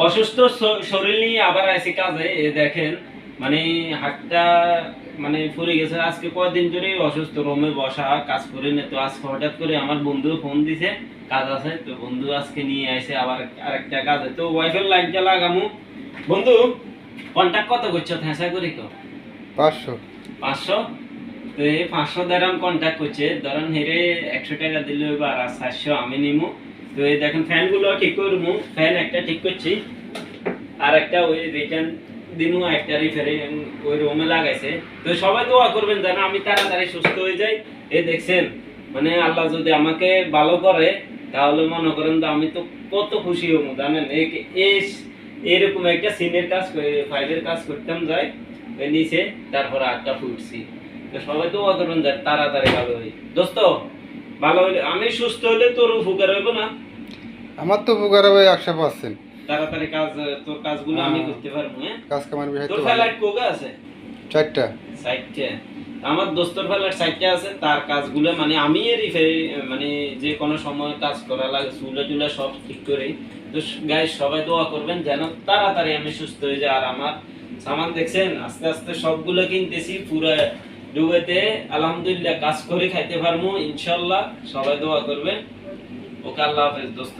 অসুস্থ শরীর নিয়ে আবার আইছি কাজে। এ দেখেন মানে হাতটা মানে ফুলে গেছে। আজকে কয়েকদিন ধরে অসুস্থ, রুমে বসা, কাজ করি না। তো আজকে হঠাৎ করে আমার বন্ধু ফোন দিছে, কাজ আছে। তো বন্ধু আজকে নিয়ে আইছে আবার আরেকটা কাজে। তো ওয়াইফাই লাইনটা লাগামু। বন্ধু কন্টাক্ট কত করছো হেসা করি কো? 500। 500। তো এই 500 দ্বারাম কন্টাক্ট করছে, ধরেন হেরে 100 টাকা দিলে আর 400 আমি নিমু। তো এই দেখেন ফ্যান গুলো ঠিক করবো, ফ্যান একটা ঠিক করছি, আর একটা ওই রিটার্ন দিমু, একটা রিফারিং ওই রুমে লাগাইছে। তো সবাই দোয়া করবেন যেন আমি তাড়াতাড়ি সুস্থ হয়ে যাই। এই দেখছেন মানে আল্লাহ যদি আমাকে ভালো করে তাহলে মনে করেন তো আমি তো কত খুশি হবো জানেন। এরকম একটা সিনের কাজ, ফাইলের কাজ করতাম যাই নিচে, তারপর আটটা ফুটছি। তো সবাই দোয়া করবেন যে তাড়াতাড়ি ভালো হই। দোস্ত ভালো হইলে, আমি সুস্থ হলে তোর উপকার হইব না? আমার তো উপকার হবে 100%। তাড়াতাড়ি কাজ, তোর কাজগুলো আমি করতে পারবো। হ্যাঁ, কাজ কামার বিষয় তোর তো ভালো। ফ্ল্যাট কোগা আছে 4টা। সাইটটা আমার দোস্তর ফ্ল্যাট সাইটটা আছে, তার কাজগুলো মানে আমি এরই মানে যে কোনো সময় কাজ করা লাগে, চুলা টুলা সব ঠিক করে। তো গাইস সবাই দোয়া করবেন যেন তাড়াতাড়ি আমি সুস্থ হয়ে যাই। আর আমার সামান দেখছেন আস্তে আস্তে সবগুলো কিনতেছি পুরো ডুবেতে, আলহামদুলিল্লাহ কাজ করে খাইতে পারবো ইনশাল্লাহ। সবাই দোয়া করবেন। ওকে, আল্লাহ হাফেজ দোস্ত।